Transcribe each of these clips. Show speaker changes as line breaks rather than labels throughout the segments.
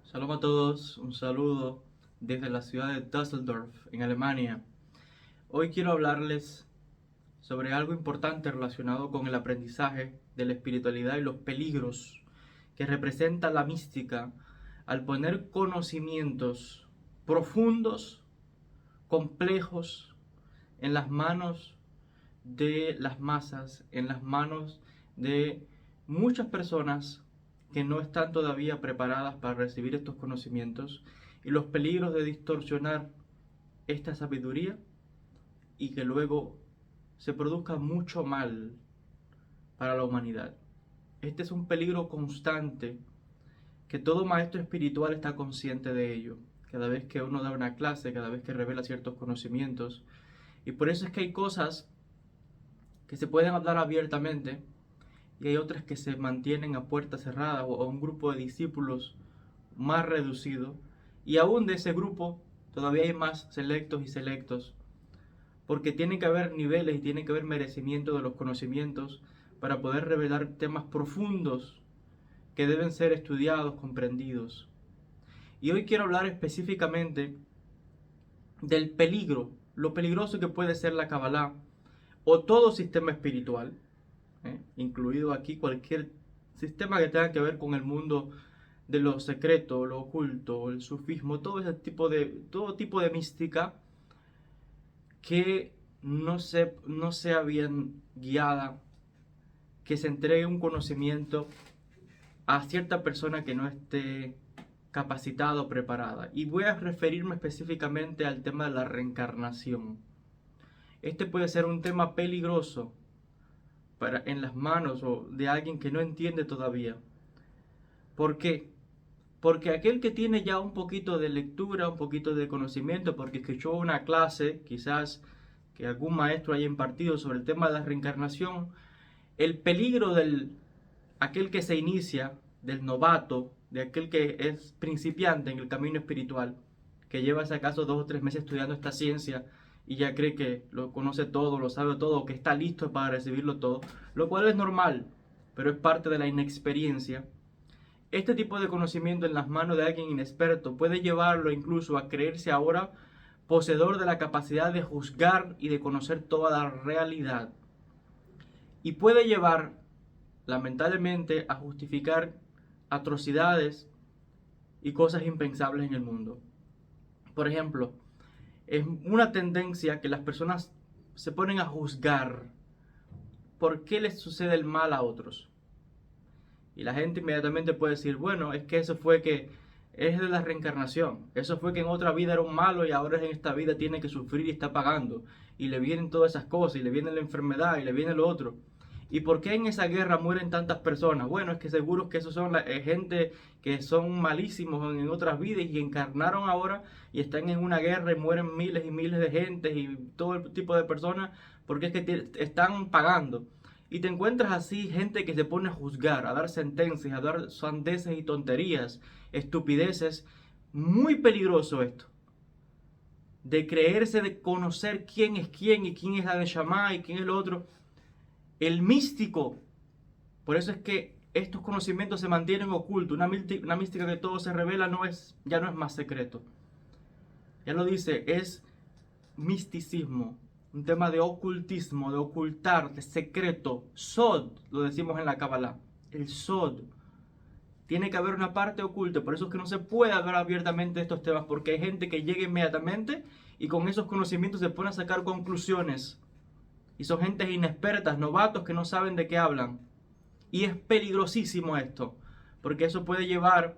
Shalom a todos, un saludo desde la ciudad de Düsseldorf, en Alemania. Hoy quiero hablarles sobre algo importante relacionado con el aprendizaje de la espiritualidad y los peligros que representa la mística al poner conocimientos profundos, complejos, en las manos de las masas, en las manos de muchas personas que no están todavía preparadas para recibir estos conocimientos y los peligros de distorsionar esta sabiduría y que luego se produzca mucho mal para la humanidad. Este es un peligro constante que todo maestro espiritual está consciente de ello. Cada vez que uno da una clase, cada vez que revela ciertos conocimientos. Y por eso es que hay cosas que se pueden hablar abiertamente y hay otras que se mantienen a puerta cerrada o a un grupo de discípulos más reducido, y aún de ese grupo todavía hay más selectos y selectos, porque tiene que haber niveles y tiene que haber merecimiento de los conocimientos para poder revelar temas profundos que deben ser estudiados, comprendidos. Y hoy quiero hablar específicamente del peligro, lo peligroso que puede ser la Kabbalah o todo sistema espiritual, incluido aquí cualquier sistema que tenga que ver con el mundo de lo secreto, lo oculto, el sufismo, todo tipo de mística que no sea bien guiada, que se entregue un conocimiento a cierta persona que no esté capacitada o preparada. Y voy a referirme específicamente al tema de la reencarnación. Este puede ser un tema peligroso en las manos o de alguien que no entiende todavía. ¿Por qué? Porque aquel que tiene ya un poquito de lectura, un poquito de conocimiento, porque escuchó una clase, quizás que algún maestro haya impartido sobre el tema de la reencarnación, el peligro del aquel que se inicia, del novato, de aquel que es principiante en el camino espiritual, que lleva si acaso 2 o 3 meses estudiando esta ciencia y ya cree que lo conoce todo, lo sabe todo, que está listo para recibirlo todo, lo cual es normal, pero es parte de la inexperiencia. Este tipo de conocimiento en las manos de alguien inexperto puede llevarlo incluso a creerse ahora poseedor de la capacidad de juzgar y de conocer toda la realidad. Y puede llevar, lamentablemente, a justificar atrocidades y cosas impensables en el mundo. Por ejemplo, es una tendencia que las personas se ponen a juzgar por qué les sucede el mal a otros. Y la gente inmediatamente puede decir, bueno, es que eso fue que es de la reencarnación. Eso fue que en otra vida era un malo y ahora en esta vida tiene que sufrir y está pagando. Y le vienen todas esas cosas, y le viene la enfermedad, y le viene lo otro. ¿Y por qué en esa guerra mueren tantas personas? Bueno, es que seguro que esos son gente que son malísimos en otras vidas y encarnaron ahora y están en una guerra y mueren miles y miles de gente y todo el tipo de personas porque es que están pagando. Y te encuentras así gente que se pone a juzgar, a dar sentencias, a dar sandeces y tonterías, estupideces. Muy peligroso esto. De creerse, de conocer quién es quién y quién es la de Shammai y quién es lo otro. El místico. Por eso es que estos conocimientos se mantienen ocultos. Una mística que todo se revela ya no es más secreto. Ya lo dice, es misticismo, un tema de ocultismo, de ocultar, de secreto. Sod, lo decimos en la Kabbalah. El Sod. Tiene que haber una parte oculta, por eso es que no se puede hablar abiertamente de estos temas, porque hay gente que llega inmediatamente y con esos conocimientos se pone a sacar conclusiones. Y son gentes inexpertas, novatos que no saben de qué hablan. Y es peligrosísimo esto, porque eso puede llevar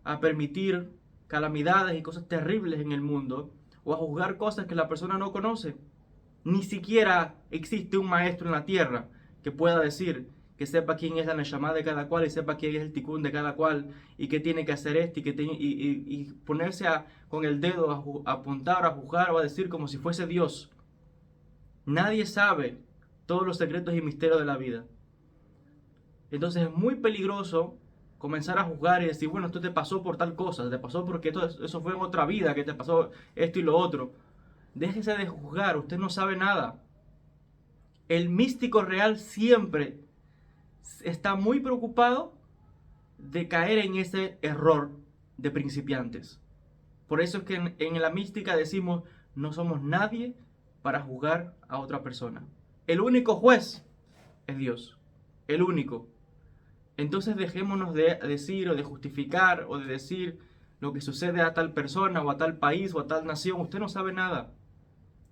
a permitir calamidades y cosas terribles en el mundo, o a juzgar cosas que la persona no conoce. Ni siquiera existe un maestro en la tierra que pueda decir, que sepa quién es la Neshama de cada cual y sepa quién es el Tikkun de cada cual y que tiene que hacer esto y ponerse con el dedo a apuntar, a juzgar o a decir como si fuese Dios. Nadie sabe todos los secretos y misterios de la vida. Entonces es muy peligroso comenzar a juzgar y decir, bueno, esto te pasó por tal cosa, te pasó porque eso fue en otra vida, que te pasó esto y lo otro. Déjese de juzgar, usted no sabe nada. El místico real siempre está muy preocupado de caer en ese error, de principiantes. Por eso es que en la mística decimos, no somos nadie para juzgar a otra persona. El único juez es Dios, el único. Entonces dejémonos de decir o de justificar o de decir lo que sucede a tal persona o a tal país o a tal nación. Usted no sabe nada,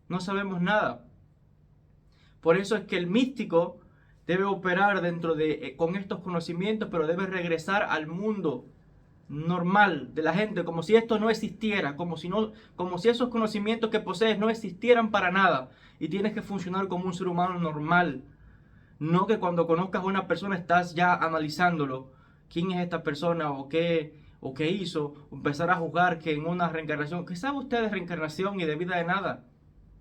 no sabemos nada. Por eso es que el místico debe operar con estos conocimientos, pero debe regresar al mundo normal de la gente, como si esto no existiera, como si esos conocimientos que posees no existieran para nada, y tienes que funcionar como un ser humano normal. No que cuando conozcas a una persona estás ya analizándolo, quién es esta persona o qué hizo, empezar a juzgar que en una reencarnación, ¿qué sabe usted de reencarnación y de vida de nada?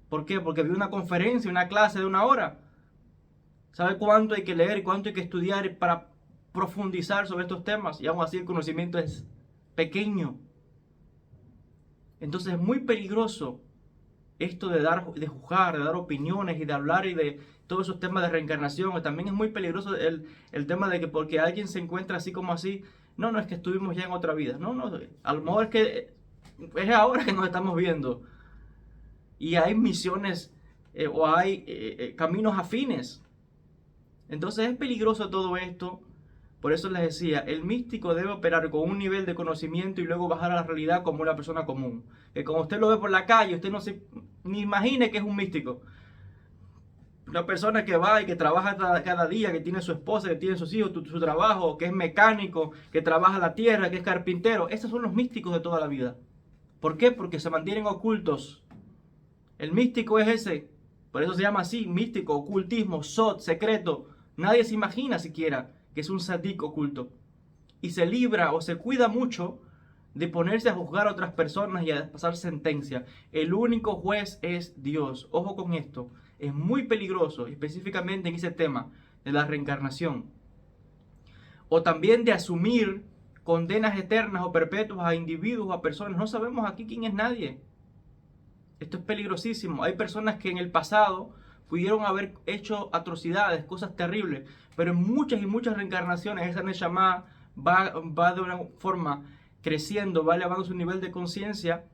¿Por qué? Porque vi una conferencia, una clase de 1 hora. ¿Sabe cuánto hay que leer y cuánto hay que estudiar para profundizar sobre estos temas? Y aún así el conocimiento es pequeño. Entonces es muy peligroso esto de juzgar, de dar opiniones y de hablar y de todos esos temas de reencarnación. También es muy peligroso el tema de que porque alguien se encuentra así como así, no, es que estuvimos ya en otra vida. No, a lo mejor es que es ahora que nos estamos viendo. Y hay misiones o hay caminos afines. Entonces es peligroso todo esto. Por eso les decía, el místico debe operar con un nivel de conocimiento y luego bajar a la realidad como una persona común. Que como usted lo ve por la calle, usted ni imagine que es un místico. Una persona que va y que trabaja cada día, que tiene su esposa, que tiene sus hijos, su trabajo, que es mecánico, que trabaja la tierra, que es carpintero. Esos son los místicos de toda la vida. ¿Por qué? Porque se mantienen ocultos. El místico es ese. Por eso se llama así, místico, ocultismo, sot, secreto. Nadie se imagina siquiera que es un sadik oculto. Y se libra o se cuida mucho de ponerse a juzgar a otras personas y a pasar sentencia. El único juez es Dios. Ojo con esto. Es muy peligroso, específicamente en ese tema de la reencarnación. O también de asumir condenas eternas o perpetuas a individuos o a personas. No sabemos aquí quién es nadie. Esto es peligrosísimo. Hay personas que en el pasado pudieron haber hecho atrocidades, cosas terribles, pero en muchas y muchas reencarnaciones esa Neshama va de una forma creciendo, va elevando su nivel de conciencia,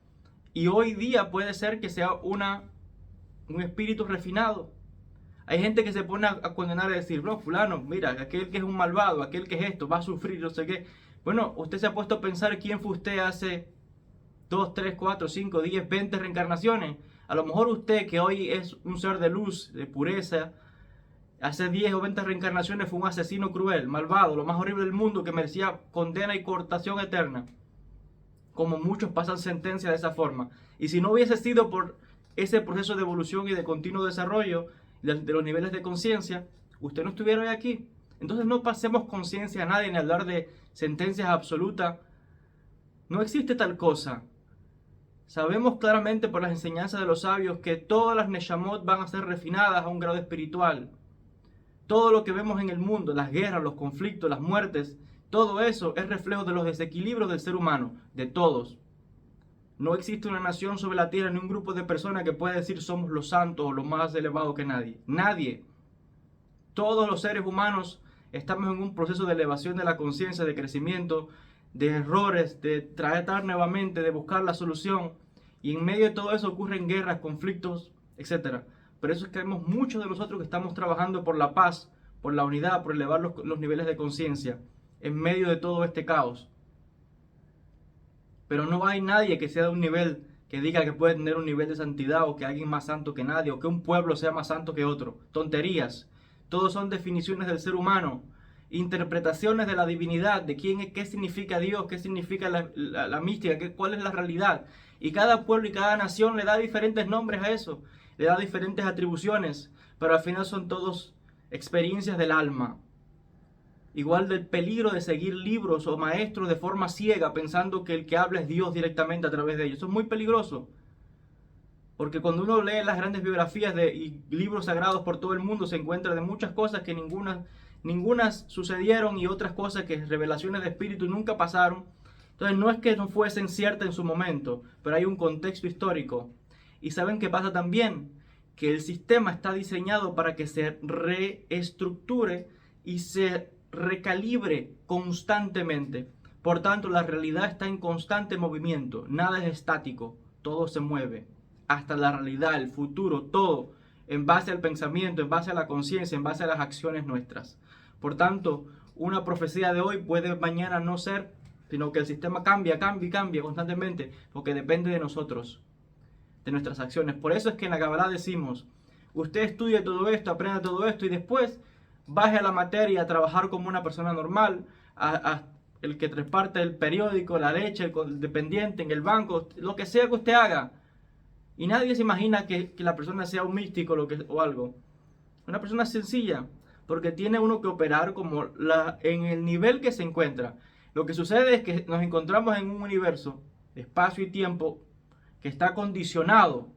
y hoy día puede ser que sea un espíritu refinado. Hay gente que se pone a condenar y decir, no, fulano, mira, aquel que es un malvado, aquel que es esto, va a sufrir, no sé qué. Bueno, usted se ha puesto a pensar quién fue usted hace 2, 3, 4, 5, 10, 20 reencarnaciones. A lo mejor usted, que hoy es un ser de luz, de pureza, hace 10 o 20 reencarnaciones fue un asesino cruel, malvado, lo más horrible del mundo, que merecía condena y cortación eterna. Como muchos pasan sentencia de esa forma. Y si no hubiese sido por ese proceso de evolución y de continuo desarrollo de los niveles de conciencia, usted no estuviera hoy aquí. Entonces no pasemos conciencia a nadie ni hablar de sentencias absolutas. No existe tal cosa. Sabemos claramente por las enseñanzas de los sabios que todas las Neshamot van a ser refinadas a un grado espiritual. Todo lo que vemos en el mundo, las guerras, los conflictos, las muertes, todo eso es reflejo de los desequilibrios del ser humano, de todos. No existe una nación sobre la tierra ni un grupo de personas que pueda decir somos los santos o los más elevados que nadie. Nadie. Todos los seres humanos estamos en un proceso de elevación de la conciencia, de crecimiento, de errores, de tratar nuevamente, de buscar la solución. Y en medio de todo eso ocurren guerras, conflictos, etc. Pero eso es que vemos muchos de nosotros que estamos trabajando por la paz, por la unidad, por elevar los niveles de conciencia en medio de todo este caos. Pero no hay nadie que sea de un nivel, que diga que puede tener un nivel de santidad, o que alguien más santo que nadie, o que un pueblo sea más santo que otro. Tonterías. Todos son definiciones del ser humano, interpretaciones de la divinidad, de qué significa Dios, qué significa la mística, cuál es la realidad. Y cada pueblo y cada nación le da diferentes nombres a eso, le da diferentes atribuciones, pero al final son todos experiencias del alma. Igual del peligro de seguir libros o maestros de forma ciega, pensando que el que habla es Dios directamente a través de ellos. Eso es muy peligroso. Porque cuando uno lee las grandes biografías y libros sagrados por todo el mundo, se encuentra de muchas cosas que ninguna sucedieron, y otras cosas que revelaciones de espíritu nunca pasaron. Entonces no es que no fuesen ciertas en su momento, pero hay un contexto histórico. Y ¿saben qué pasa también? Que el sistema está diseñado para que se reestructure y se recalibre constantemente. Por tanto, la realidad está en constante movimiento, nada es estático, todo se mueve. Hasta la realidad, el futuro, todo, en base al pensamiento, en base a la conciencia, en base a las acciones nuestras. Por tanto, una profecía de hoy puede mañana no ser, sino que el sistema cambia constantemente, porque depende de nosotros, de nuestras acciones. Por eso es que en la Kabbalah decimos, usted estudie todo esto, aprenda todo esto y después baje a la materia a trabajar como una persona normal, el que reparte el periódico, la leche, el dependiente en el banco, lo que sea que usted haga. Y nadie se imagina que la persona sea un místico o algo. Una persona sencilla, porque tiene uno que operar como en el nivel que se encuentra. Lo que sucede es que nos encontramos en un universo, espacio y tiempo, que está condicionado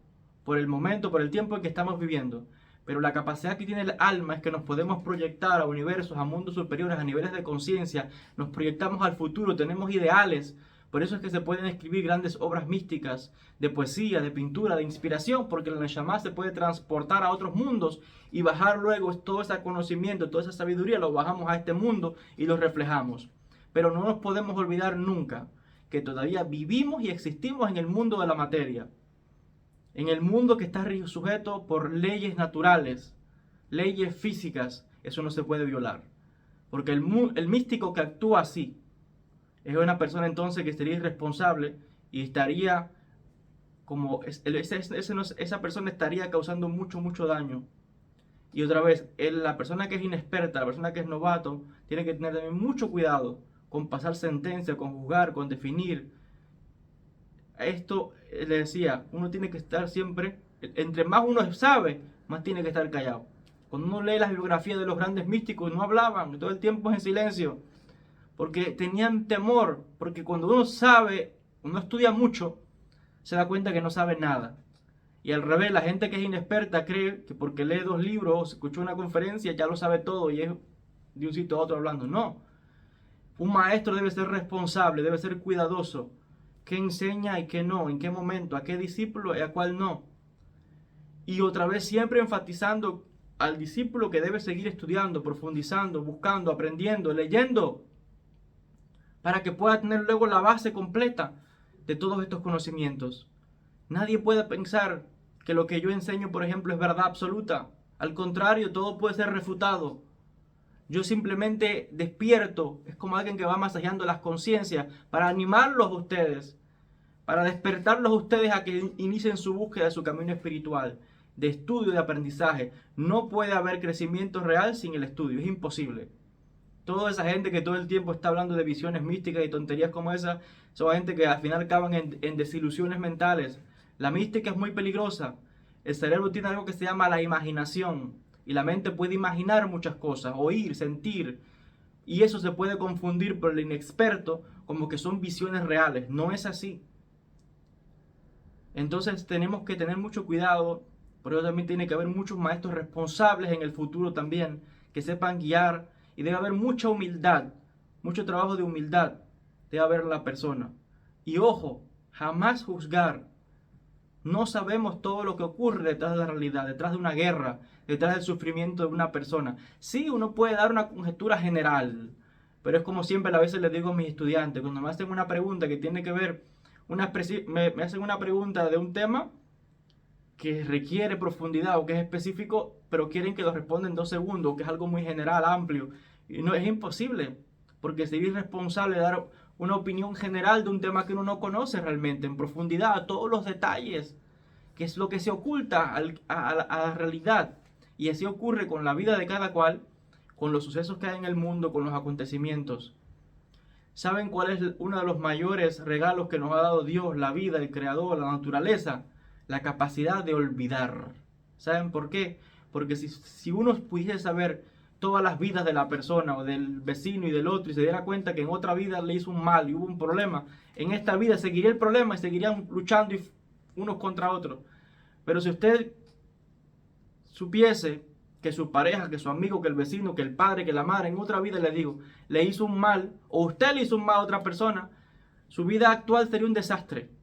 por el momento, por el tiempo en que estamos viviendo. Pero la capacidad que tiene el alma es que nos podemos proyectar a universos, a mundos superiores, a niveles de conciencia, nos proyectamos al futuro, tenemos ideales. Por eso es que se pueden escribir grandes obras místicas, de poesía, de pintura, de inspiración, porque la Neshama se puede transportar a otros mundos y bajar luego todo ese conocimiento, toda esa sabiduría, lo bajamos a este mundo y lo reflejamos. Pero no nos podemos olvidar nunca que todavía vivimos y existimos en el mundo de la materia. En el mundo que está sujeto por leyes naturales, leyes físicas, eso no se puede violar. Porque el místico que actúa así es una persona entonces que sería irresponsable y estaría como esa persona estaría causando mucho daño. Y otra vez, la persona que es inexperta, la persona que es novato, tiene que tener también mucho cuidado con pasar sentencia, con juzgar, con definir. Esto le decía, uno tiene que estar siempre, entre más uno sabe, más tiene que estar callado. Cuando uno lee las biografías de los grandes místicos, no hablaban, todo el tiempo en silencio, porque tenían temor, porque cuando uno sabe, uno estudia mucho, se da cuenta que no sabe nada. Y al revés, la gente que es inexperta cree que porque lee 2 libros o se escuchó una conferencia ya lo sabe todo y es de un sitio a otro hablando. No, un maestro debe ser responsable, debe ser cuidadoso. ¿Qué enseña y qué no? ¿En qué momento? ¿A qué discípulo y a cuál no? Y otra vez siempre enfatizando al discípulo que debe seguir estudiando, profundizando, buscando, aprendiendo, leyendo, para que pueda tener luego la base completa de todos estos conocimientos. Nadie puede pensar que lo que yo enseño, por ejemplo, es verdad absoluta. Al contrario, todo puede ser refutado. Yo simplemente despierto, es como alguien que va masajeando las conciencias para animarlos a ustedes, para despertarlos a ustedes a que inicien su búsqueda de su camino espiritual, de estudio, de aprendizaje. No puede haber crecimiento real sin el estudio, es imposible. Toda esa gente que todo el tiempo está hablando de visiones místicas y tonterías como esa, son gente que al final acaban en desilusiones mentales. La mística es muy peligrosa. El cerebro tiene algo que se llama la imaginación. Y la mente puede imaginar muchas cosas, oír, sentir. Y eso se puede confundir por el inexperto como que son visiones reales. No es así. Entonces tenemos que tener mucho cuidado. Por eso también tiene que haber muchos maestros responsables en el futuro también, que sepan guiar. Y debe haber mucha humildad, mucho trabajo de humildad. Debe haber en la persona. Y ojo, jamás juzgar. No sabemos todo lo que ocurre detrás de la realidad, detrás de una guerra, detrás del sufrimiento de una persona. Sí, uno puede dar una conjetura general, pero es como siempre a veces les digo a mis estudiantes, cuando me hacen una pregunta que tiene que ver, me hacen una pregunta de un tema que requiere profundidad o que es específico, pero quieren que lo responda en 2 segundos, que es algo muy general, amplio. Y no es imposible, porque sería irresponsable dar una opinión general de un tema que uno no conoce realmente, en profundidad, a todos los detalles, que es lo que se oculta a la realidad. Y así ocurre con la vida de cada cual, con los sucesos que hay en el mundo, con los acontecimientos. ¿Saben cuál es uno de los mayores regalos que nos ha dado Dios, la vida, el Creador, la naturaleza? La capacidad de olvidar. ¿Saben por qué? Porque si uno pudiese saber todas las vidas de la persona o del vecino y del otro y se diera cuenta que en otra vida le hizo un mal y hubo un problema, en esta vida seguiría el problema y seguirían luchando unos contra otros. Pero si usted supiese que su pareja, que su amigo, que el vecino, que el padre, que la madre, en otra vida le hizo un mal, o usted le hizo un mal a otra persona, su vida actual sería un desastre.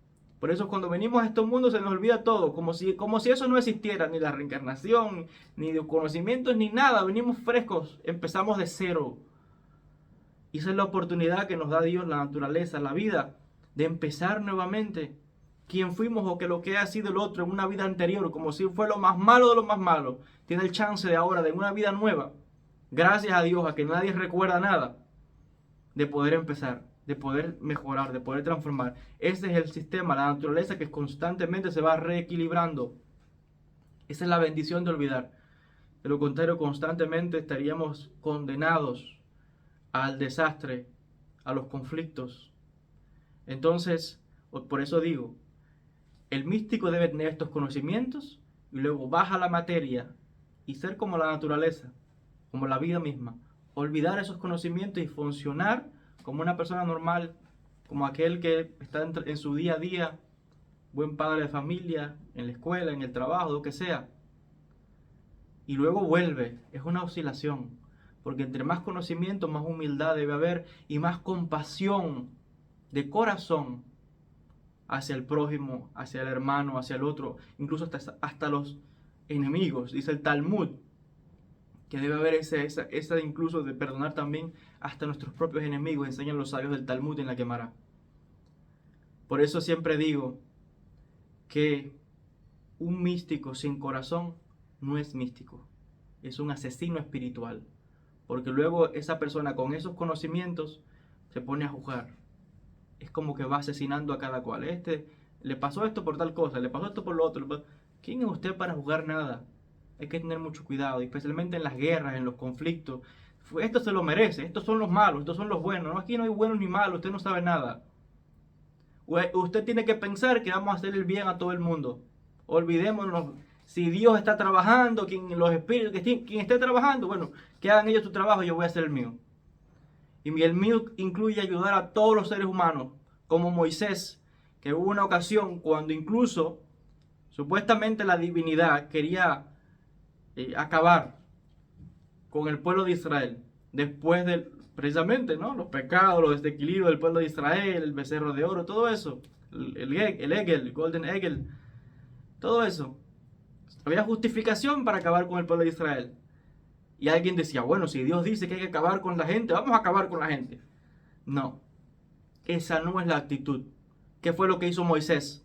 Por eso cuando venimos a este mundo se nos olvida todo, como si eso no existiera, ni la reencarnación, ni de conocimientos, ni nada. Venimos frescos, empezamos de cero. Y esa es la oportunidad que nos da Dios, la naturaleza, la vida, de empezar nuevamente. Quien fuimos o que lo que ha sido el otro en una vida anterior, como si fue lo más malo de lo más malo, tiene el chance de ahora, de una vida nueva, gracias a Dios, a que nadie recuerda nada, de poder empezar, de poder mejorar, de poder transformar. Ese es el sistema, la naturaleza que constantemente se va reequilibrando. Esa es la bendición de olvidar. De lo contrario, constantemente estaríamos condenados al desastre, a los conflictos. Entonces, por eso digo, el místico debe tener estos conocimientos y luego baja la materia y ser como la naturaleza, como la vida misma. Olvidar esos conocimientos y funcionar como una persona normal, como aquel que está en su día a día, buen padre de familia, en la escuela, en el trabajo, lo que sea. Y luego vuelve, es una oscilación, porque entre más conocimiento, más humildad debe haber y más compasión de corazón hacia el prójimo, hacia el hermano, hacia el otro, incluso hasta los enemigos. Dice el Talmud que debe haber esa incluso de perdonar también hasta nuestros propios enemigos, enseñan los sabios del Talmud en la Gemara. Por eso siempre digo que un místico sin corazón no es místico, es un asesino espiritual, porque luego esa persona con esos conocimientos se pone a juzgar. Es como que va asesinando a cada cual. Le pasó esto por tal cosa, le pasó esto por lo otro. ¿Quién es usted para juzgar nada? Hay que tener mucho cuidado, especialmente en las guerras, en los conflictos. Esto se lo merece, estos son los malos, estos son los buenos. No, aquí no hay buenos ni malos, usted no sabe nada. Usted tiene que pensar que vamos a hacer el bien a todo el mundo. Olvidémonos, si Dios está trabajando, los espíritus, quien esté trabajando, bueno, que hagan ellos su trabajo, yo voy a hacer el mío. Y el mío incluye ayudar a todos los seres humanos, como Moisés, que hubo una ocasión cuando incluso supuestamente la divinidad quería acabar con el pueblo de Israel, después de precisamente, ¿no?, los pecados, los desequilibrios del pueblo de Israel, el becerro de oro, todo eso, el Egel, el Golden Egel, todo eso. Había justificación para acabar con el pueblo de Israel. Y alguien decía, bueno, si Dios dice que hay que acabar con la gente, vamos a acabar con la gente. No, esa no es la actitud. ¿Qué fue lo que hizo Moisés?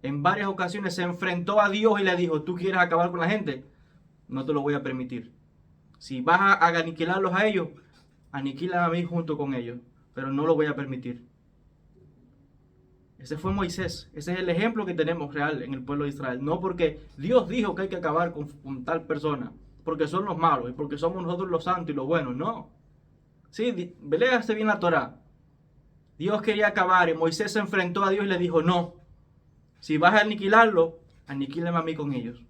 En varias ocasiones se enfrentó a Dios y le dijo, ¿tú quieres acabar con la gente? No te lo voy a permitir. Si vas a aniquilarlos a ellos, aniquila a mí junto con ellos, pero no lo voy a permitir. Ese fue Moisés. Ese es el ejemplo que tenemos real en el pueblo de Israel. No porque Dios dijo que hay que acabar con tal persona, porque son los malos y porque somos nosotros los santos y los buenos. No. Sí, léase bien la Torá. Dios quería acabar y Moisés se enfrentó a Dios y le dijo, no, si vas a aniquilarlo, aniquílame a mí con ellos.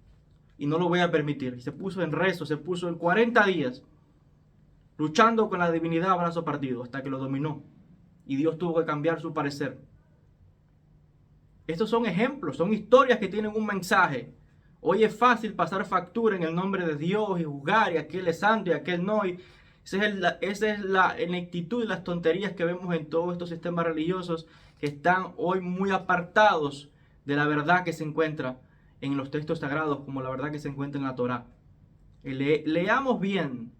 Y no lo voy a permitir. Y se puso en rezo, se puso en 40 días, luchando con la divinidad a brazo partido, hasta que lo dominó. Y Dios tuvo que cambiar su parecer. Estos son ejemplos, son historias que tienen un mensaje. Hoy es fácil pasar factura en el nombre de Dios y juzgar, y aquel es santo y aquel no. Y esa es la ineptitud y las tonterías que vemos en todos estos sistemas religiosos que están hoy muy apartados de la verdad que se encuentra en los textos sagrados, como la verdad que se encuentra en la Torá. Leamos bien.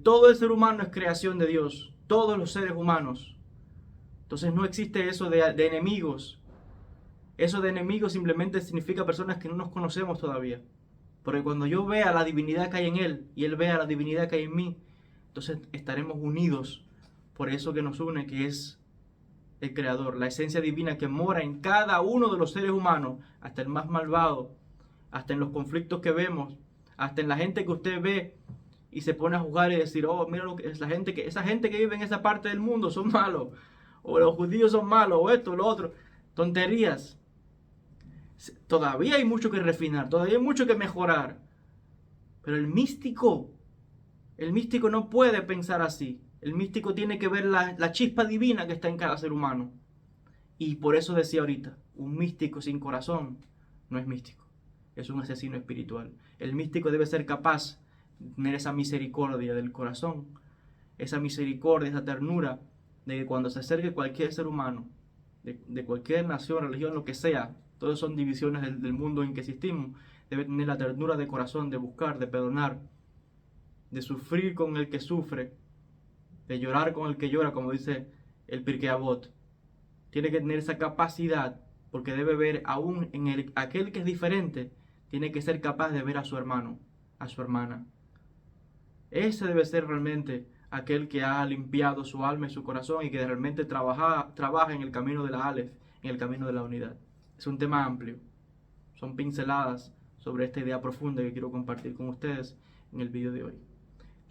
Todo el ser humano es creación de Dios, todos los seres humanos. Entonces no existe eso de enemigos. Eso de enemigos simplemente significa personas que no nos conocemos todavía. Porque cuando yo vea la divinidad que hay en él y él vea la divinidad que hay en mí, entonces estaremos unidos por eso que nos une, que es el Creador, la esencia divina que mora en cada uno de los seres humanos, hasta el más malvado, hasta en los conflictos que vemos, hasta en la gente que usted ve y se pone a juzgar y decir, oh, mira lo que es esa gente que vive en esa parte del mundo son malos, o los judíos son malos, o esto, lo otro, tonterías. Todavía hay mucho que refinar, todavía hay mucho que mejorar, pero el místico no puede pensar así. El místico tiene que ver la chispa divina que está en cada ser humano. Y por eso decía ahorita, un místico sin corazón no es místico, es un asesino espiritual. El místico debe ser capaz de tener esa misericordia del corazón, esa misericordia, esa ternura, de que cuando se acerque cualquier ser humano, de cualquier nación, religión, lo que sea, todas son divisiones del mundo en que existimos, debe tener la ternura de corazón, de buscar, de perdonar, de sufrir con el que sufre, de llorar con el que llora, como dice el Pirkei Avot. Tiene que tener esa capacidad, porque debe ver aún en aquel que es diferente, tiene que ser capaz de ver a su hermano, a su hermana. Ese debe ser realmente aquel que ha limpiado su alma y su corazón y que realmente trabaja en el camino de la Aleph, en el camino de la unidad. Es un tema amplio, son pinceladas sobre esta idea profunda que quiero compartir con ustedes en el video de hoy.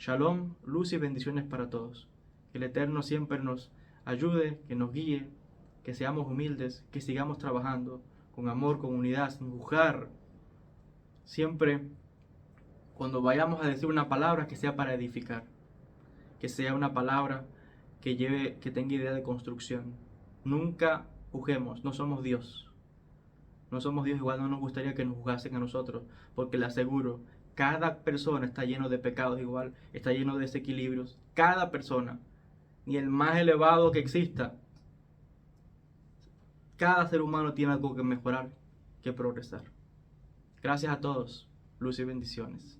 Shalom, luz y bendiciones para todos. Que el Eterno siempre nos ayude, que nos guíe, que seamos humildes, que sigamos trabajando con amor, con unidad, sin juzgar. Siempre cuando vayamos a decir una palabra, que sea para edificar, que sea una palabra que tenga idea de construcción. Nunca juzguemos, no somos Dios. No somos Dios, igual no nos gustaría que nos juzgasen a nosotros, porque le aseguro, cada persona está lleno de pecados igual, está lleno de desequilibrios. Cada persona, ni el más elevado que exista, cada ser humano tiene algo que mejorar, que progresar. Gracias a todos, luz y bendiciones.